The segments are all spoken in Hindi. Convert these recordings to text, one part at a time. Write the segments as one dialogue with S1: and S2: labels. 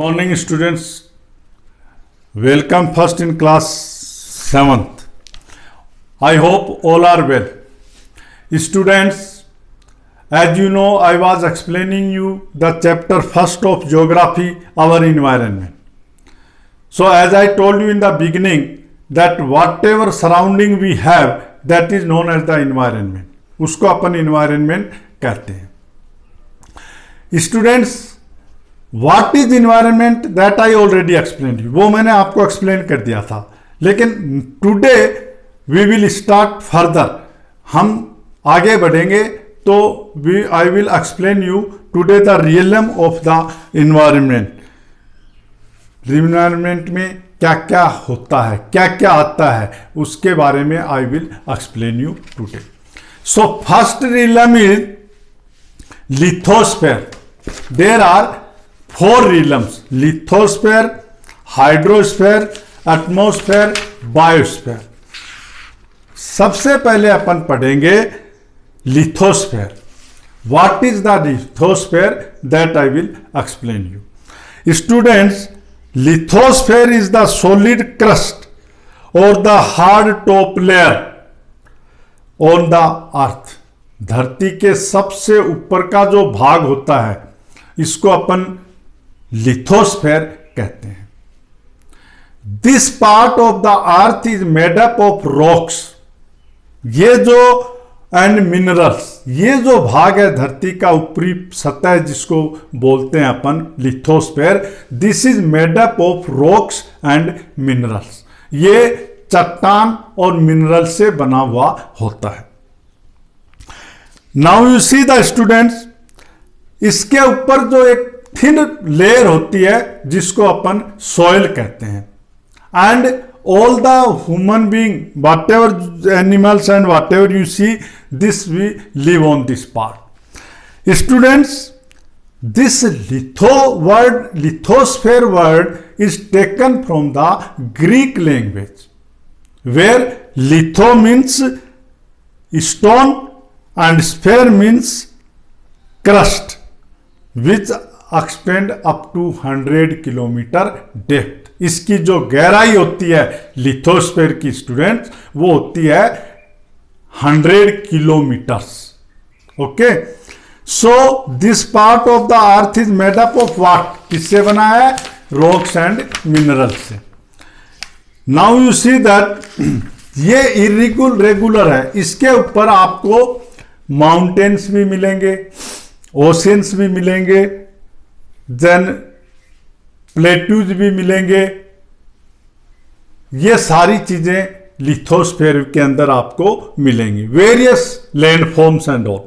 S1: Morning students, welcome first in class 7th. I hope all are well. Students, as you know, I was explaining you the chapter first of geography, our environment. So as I told you in the beginning that whatever surrounding we have, that is known as the environment. उसको अपन environment कहते हैं. Students, what is environment that I already explain you, वो मैंने आपको एक्सप्लेन कर दिया था. लेकिन today we will start further, हम आगे बढ़ेंगे तो I will explain you today the realm of the environment. Environment में क्या क्या होता है, क्या क्या आता है, उसके बारे में I will explain you today. So first realm is lithosphere. There are 4 realms: lithosphere, hydrosphere, atmosphere, biosphere. सबसे पहले अपन पढ़ेंगे lithosphere. What is the lithosphere that I will explain you. Students, lithosphere is the solid crust और the hard top layer on the earth. धरती के सबसे ऊपर का जो भाग होता है इसको अपन लिथोस्फेयर कहते हैं. This part of the earth is made up of rocks. ये जो एंड मिनरल्स, ये जो भाग है धरती का ऊपरी सतह जिसको बोलते हैं अपन lithosphere, this is made up of rocks and minerals. ये चट्टान और मिनरल से बना हुआ होता है. Now you see the students, इसके ऊपर जो एक थिन लेयर होती है जिसको अपन सॉइल कहते हैं. And all the human being, whatever animals and whatever you see, this we live on this part. Students, this lithosphere word is taken from the Greek language, where litho means stone and sphere means crust which extend up to 100 kilometre depth. इसकी जो गहराई होती है लिथोस्फेयर की स्टूडेंट्स, वो होती है 100 kilometres. Okay, so this part of the earth is made up of what? किससे बना है? रॉक्स एंड मिनरल्स से. नाउ यू सी दैट ये इरेगुलर है. इसके ऊपर आपको माउंटेन्स भी मिलेंगे, ओशियंस भी मिलेंगे, देन प्लेट्यूज भी मिलेंगे. ये सारी चीजें लिथोस्फेयर के अंदर आपको मिलेंगी. Various land forms and all.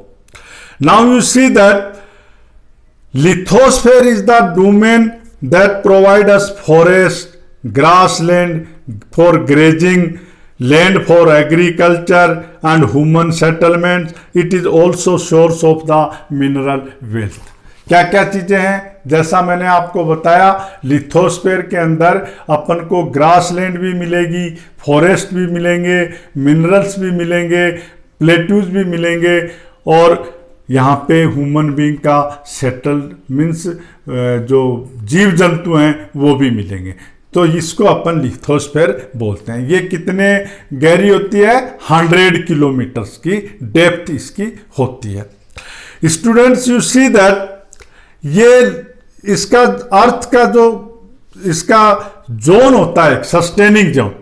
S1: Now you see that lithosphere is the domain that provide us forest, grassland for grazing, land for agriculture and human settlements. It is also source of the mineral wealth. क्या क्या चीजें हैं? जैसा मैंने आपको बताया, लिथोस्फेयर के अंदर अपन को ग्रासलैंड भी मिलेगी, फॉरेस्ट भी मिलेंगे, मिनरल्स भी मिलेंगे, प्लेट्यूज भी मिलेंगे, और यहाँ पे ह्यूमन बीइंग का सेटल मीन्स जो जीव जंतु हैं वो भी मिलेंगे. तो इसको अपन लिथोस्फेयर बोलते हैं. ये कितने गहरी होती है? 100 किलोमीटर्स की डेप्थ इसकी होती है. स्टूडेंट्स, यू सी दैट ये इसका अर्थ का जो इसका जोन होता है, sustaining zone,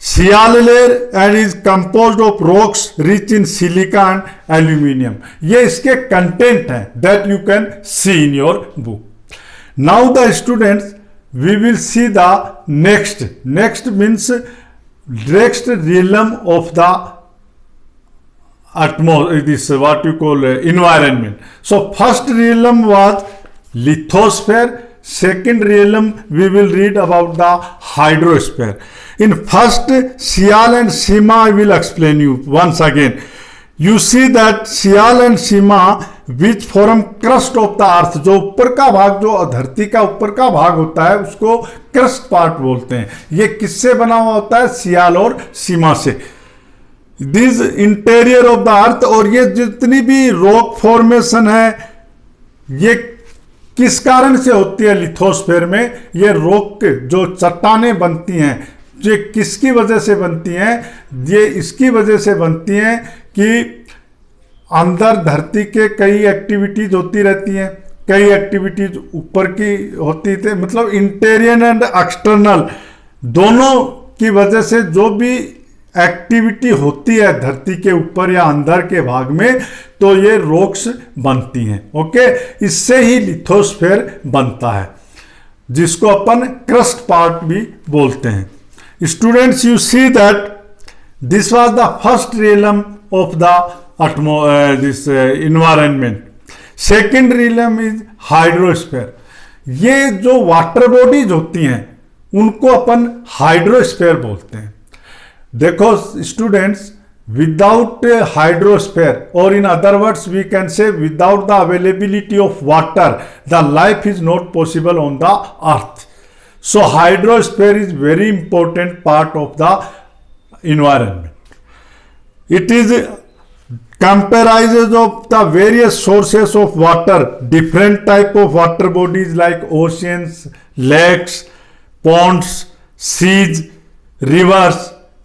S1: sial layer and is composed of rocks rich in silica and aluminium. ये इसके कंटेंट हैं that you can see in your book. Now the students, we will see the next means next realm of the this what you call environment. So first realm was lithosphere. Second realm we will read about the hydrosphere. In first Sial and Sima I will explain you once again. You see that Sial and Sima which form crust of the earth. जो ऊपर का भाग, जो धरती का ऊपर का भाग होता है उसको क्रस्ट पार्ट बोलते हैं. ये किससे बना हुआ होता है? सियाल और सीमा से. This interior of the earth, और ये जितनी भी रॉक फॉर्मेशन है ये किस कारण से होती है लिथोस्फीयर में? ये रॉक जो चट्टानें बनती हैं, ये किसकी वजह से बनती हैं? ये इसकी वजह से बनती हैं कि अंदर धरती के कई एक्टिविटीज होती रहती हैं, कई एक्टिविटीज ऊपर की होती थी, मतलब इंटीरियर एंड एक्सटर्नल दोनों की वजह से जो भी एक्टिविटी होती है धरती के ऊपर या अंदर के भाग में, तो ये रॉक्स बनती हैं। ओके, इससे ही लिथोस्फीयर बनता है, जिसको अपन क्रस्ट पार्ट भी बोलते हैं। Students, you see that this was the first realm of the this environment. Second realm is hydrosphere. ये जो वाटर बॉडीज होती हैं उनको अपन हाइड्रोस्फीयर बोलते हैं। देखो स्टूडेंट्स, विदाउट हाइड्रोस्फीयर, और in other words we can say without the availability of water the life is not possible on the earth. So hydrosphere is very important part of the environment. It is comprises of the various sources of water, different type of water bodies like oceans, lakes, ponds, seas, rivers.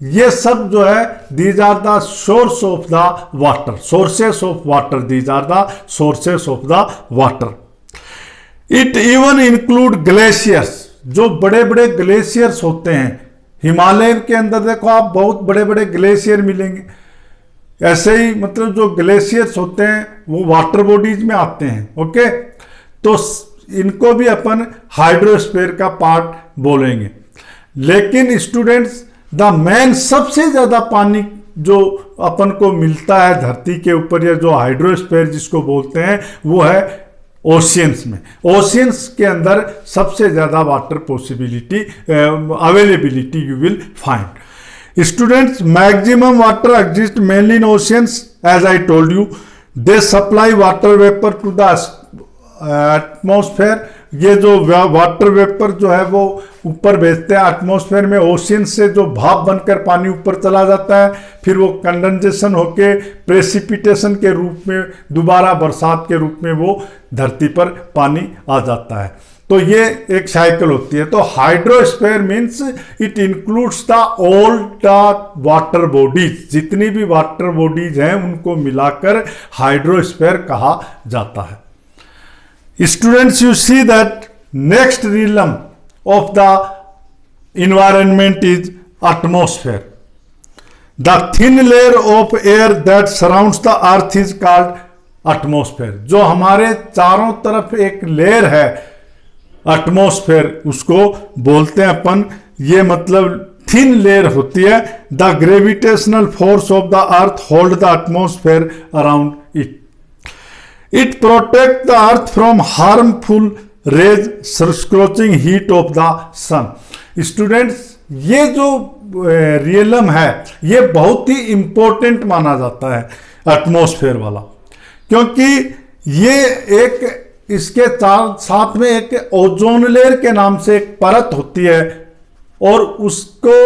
S1: ये सब जो है these are the source of the water, sources of water. These are the sources of the water. It even include glaciers. जो बड़े बड़े ग्लेशियर्स होते हैं हिमालय के अंदर, देखो आप बहुत बड़े बड़े ग्लेशियर मिलेंगे। ऐसे ही मतलब जो ग्लेशियर्स होते हैं वो वाटर बॉडीज में आते हैं। ओके, तो इनको भी अपन हाइड्रोस्फीयर का पार्ट बोलेंगे। लेकिन स्टूडेंट्स, द मेन सबसे ज्यादा पानी जो अपन को मिलता है धरती के ऊपर, या जो हाइड्रोस्फीयर जिसको बोलते हैं, वो है ओशियंस में। ओशियंस के अंदर सबसे ज्यादा water possibility availability you will find. Students, maximum water exist mainly in oceans. As I told you, they supply water vapour to the atmosphere. ये जो वाटर वेपर जो है वो ऊपर भेजते हैं एटमॉस्फेयर में। ओशियन से जो भाप बनकर पानी ऊपर चला जाता है, फिर वो कंडेंसेशन होके प्रेसिपिटेशन के रूप में दोबारा बरसात के रूप में वो धरती पर पानी आ जाता है। तो ये एक साइकिल होती है। तो hydrosphere means it includes the all the water bodies. जितनी भी वाटर बॉडीज हैं उनको मिलाकर हाइड्रोस्फीयर कहा जाता है। Students, you see that next realm of the environment is atmosphere. The thin layer of air that surrounds the earth is called atmosphere. जो हमारे चारों तरफ एक लेयर है एटमॉस्फेयर, उसको बोलते हैं अपन। ये मतलब थिन लेयर होती है। The gravitational force of the earth hold the atmosphere around it. It protects the earth from harmful rays, scorching heat of the sun. Students, ये जो रियलम है ये बहुत ही इंपॉर्टेंट माना जाता है एटमॉस्फेयर वाला, क्योंकि ये एक इसके साथ में एक ओजोन लेयर के नाम से एक परत होती है, और उसको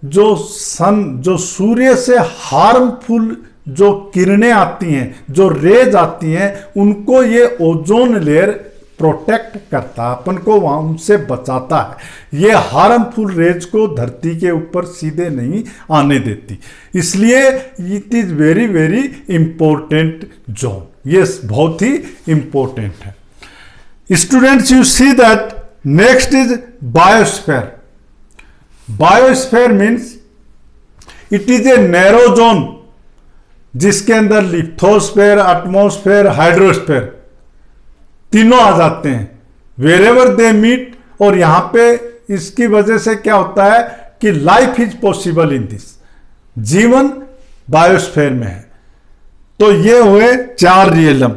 S1: जो सूर्य से हार्मफुल जो किरणें आती हैं, जो रेज आती हैं, उनको ये ओजोन लेयर प्रोटेक्ट करता है, अपन को वहां उनसे बचाता है। ये हार्मफुल रेज को धरती के ऊपर सीधे नहीं आने देती, इसलिए it is very very important zone. ये बहुत ही इंपॉर्टेंट है। Students, you see that next is biosphere. Biosphere means it is a narrow zone जिसके अंदर लिथोस्फीयर, एटमॉस्फेयर, हाइड्रोस्फीयर तीनों आ जाते हैं वेरेवर दे मीट। और यहां पे इसकी वजह से क्या होता है कि life is possible in this, जीवन बायोस्फीयर में है। तो ये हुए 4 realm.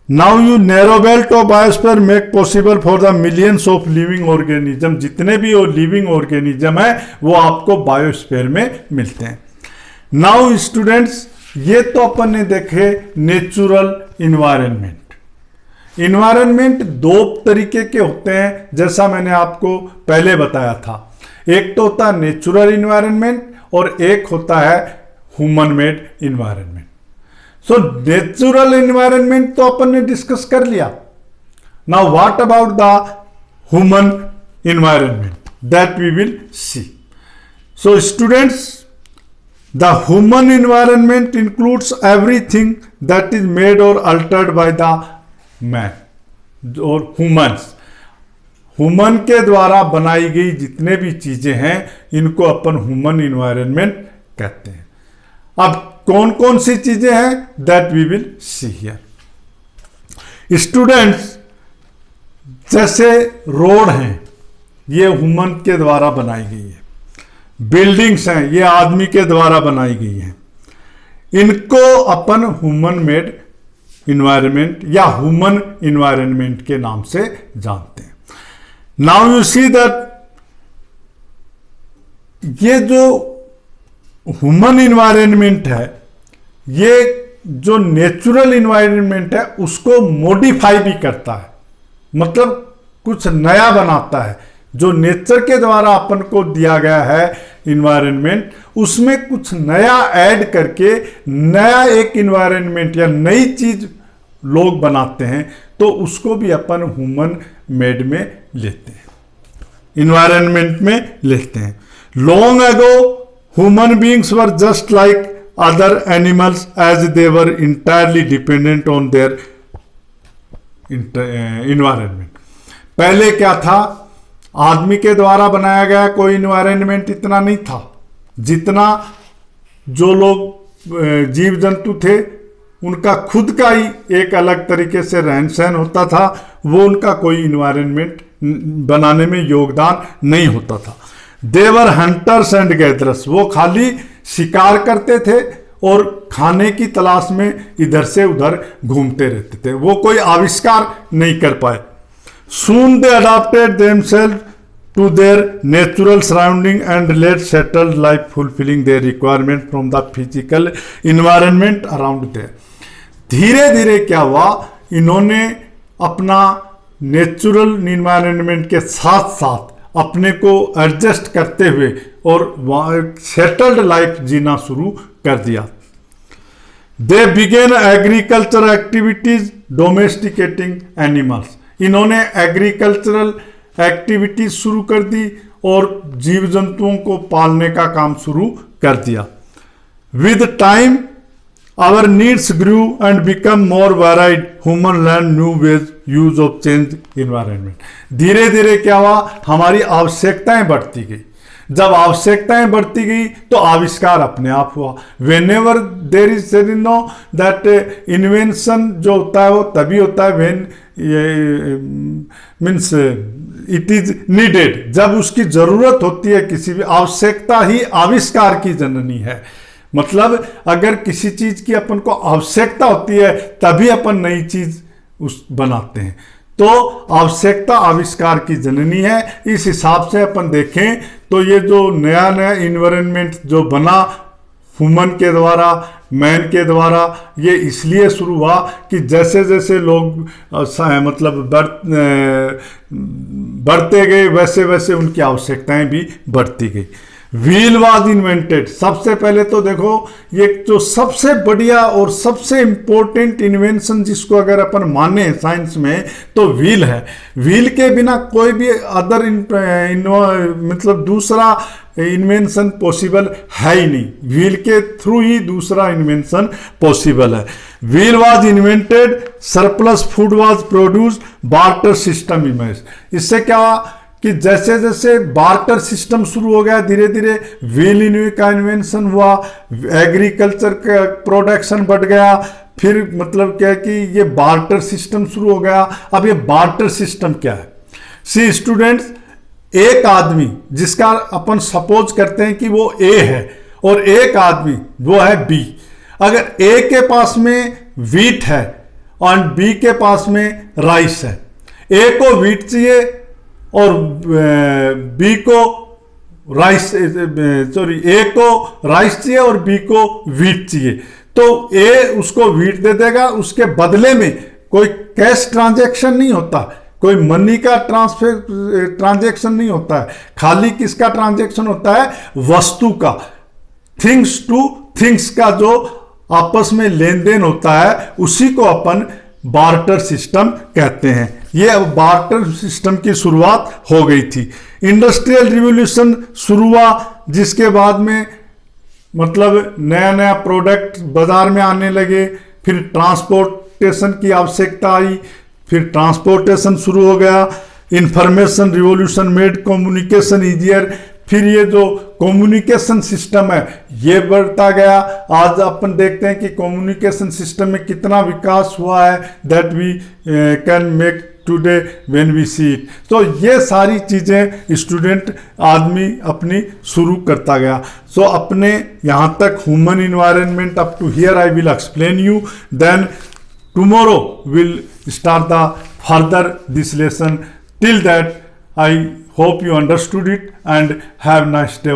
S1: Now you narrow belt of biosphere make possible for the millions of living organism. जितने भी लिविंग ऑर्गेनिज्म है वो आपको बायोस्फीयर में मिलते हैं। नाउ स्टूडेंट्स, ये तो अपन ने देखे नेचुरल इन्वायरमेंट। इन्वायरमेंट 2 तरीके के होते हैं, जैसा मैंने आपको पहले बताया था। एक तो होता है नेचुरल इन्वायरमेंट और एक होता है human made environment. So natural environment तो अपन ने डिस्कस कर लिया। Now what about the human environment? That we will see. So students, the human environment includes everything that is made or altered by the man or humans. Human के द्वारा बनाई गई जितने भी चीजें हैं इनको अपन ह्यूमन इन्वायरमेंट कहते हैं। अब कौन कौन सी चीजें हैं that we will see here. Students, जैसे रोड हैं ये ह्यूमन के द्वारा बनाई गई है, बिल्डिंग्स हैं ये आदमी के द्वारा बनाई गई हैं, इनको अपन ह्यूमन मेड इन्वायरमेंट या ह्यूमन इन्वायरमेंट के नाम से जानते हैं। नाउ यू सी दैट ये जो ह्यूमन इन्वायरमेंट है ये जो नेचुरल इन्वायरमेंट है उसको मॉडिफाई भी करता है, मतलब कुछ नया बनाता है। जो नेचर के द्वारा अपन को दिया गया है इन्वायरमेंट उसमें कुछ नया ऐड करके नया एक इन्वायरमेंट या नई चीज लोग बनाते हैं तो उसको भी अपन ह्यूमन मेड में लेते हैं, इन्वायरमेंट में लेते हैं। Long ago human beings were just like other animals as they were entirely dependent on their environment. पहले क्या था, आदमी के द्वारा बनाया गया कोई इन्वायरमेंट इतना नहीं था जितना जो लोग जीव जंतु थे उनका खुद का ही एक अलग तरीके से रहन सहन होता था, वो उनका कोई इन्वायरमेंट बनाने में योगदान नहीं होता था। देवर हंटर्स एंड गैदरर्स, वो खाली शिकार करते थे और खाने की तलाश में इधर से उधर घूमते रहते थे, वो कोई आविष्कार नहीं कर पाए। Soon they adapted themselves to their natural surrounding and led settled life, fulfilling their requirement from the physical environment around there. धीरे धीरे क्या हुआ, इन्होंने अपना नेचुरल इन्वायरमेंट के साथ साथ अपने को एडजस्ट करते हुए और सेटल्ड लाइफ जीना शुरू कर दिया। They began agriculture activities, domesticating animals. इन्होंने एग्रीकल्चरल एक्टिविटीज शुरू कर दी और जीव जंतुओं को पालने का काम शुरू कर दिया। With time our needs grew and become more varied, human learn new ways use of change environment. धीरे धीरे क्या हुआ, हमारी आवश्यकताएं बढ़ती गई। जब आवश्यकताएं बढ़ती गई तो आविष्कार अपने आप हुआ। When ever there is know that invention जो होता है वो तभी होता है when means it is needed, जब उसकी जरूरत होती है। किसी भी आवश्यकता ही आविष्कार की जननी है। मतलब अगर किसी चीज की अपन को आवश्यकता होती है तभी अपन नई चीज उस बनाते हैं। तो आवश्यकता आविष्कार की जननी है। इस हिसाब से अपन देखें तो ये जो नया नया इन्वायरमेंट जो बना ह्यूमन के द्वारा, मैन के द्वारा, ये इसलिए शुरू हुआ कि जैसे जैसे लोग मतलब बढ़ते गए वैसे वैसे उनकी आवश्यकताएं भी बढ़ती गई। Wheel was invented. सबसे पहले तो देखो ये जो सबसे बढ़िया और सबसे इंपॉर्टेंट इन्वेंशन जिसको अगर अपन माने साइंस में तो व्हील है। व्हील के बिना कोई भी अदर मतलब दूसरा इन्वेंशन पॉसिबल है ही नहीं। व्हील के थ्रू ही दूसरा इन्वेंशन पॉसिबल है। Wheel was invented, surplus food was produced, barter system emerge. इससे क्या कि जैसे जैसे बार्टर सिस्टम शुरू हो गया धीरे धीरे व्हील का इन्वेंशन हुआ, एग्रीकल्चर का प्रोडक्शन बढ़ गया। फिर मतलब क्या है कि ये बार्टर सिस्टम शुरू हो गया। अब ये बार्टर सिस्टम क्या है? सी स्टूडेंट्स, एक आदमी जिसका अपन सपोज करते हैं कि वो ए है और एक आदमी वो है बी। अगर ए के पास में व्हीट है और बी के पास में राइस है, ए को व्हीट चाहिए और बी को राइस ए को राइस चाहिए और बी को व्हीट चाहिए, तो ए उसको व्हीट दे देगा। उसके बदले में कोई कैश ट्रांजैक्शन नहीं होता, कोई मनी का ट्रांजैक्शन नहीं होता है। खाली किसका ट्रांजैक्शन होता है? वस्तु का, थिंग्स टू थिंग्स का जो आपस में लेन देन होता है उसी को अपन बार्टर सिस्टम कहते हैं। ये बार्टर सिस्टम की शुरुआत हो गई थी। इंडस्ट्रियल रिवॉल्यूशन शुरू हुआ, जिसके बाद में मतलब नया नया प्रोडक्ट बाजार में आने लगे, फिर ट्रांसपोर्टेशन की आवश्यकता आई, फिर ट्रांसपोर्टेशन शुरू हो गया। Information revolution made communication easier, फिर ये जो कम्युनिकेशन सिस्टम है ये बढ़ता गया। आज अपन देखते हैं कि कम्युनिकेशन सिस्टम में कितना विकास हुआ है, that we can make today when we see it. तो ये सारी चीज़ें स्टूडेंट आदमी अपनी शुरू करता गया। सो अपने यहाँ तक human environment up to here I will explain you, then tomorrow we'll start the further this lesson. Till that, I hope you understood it and have a nice day.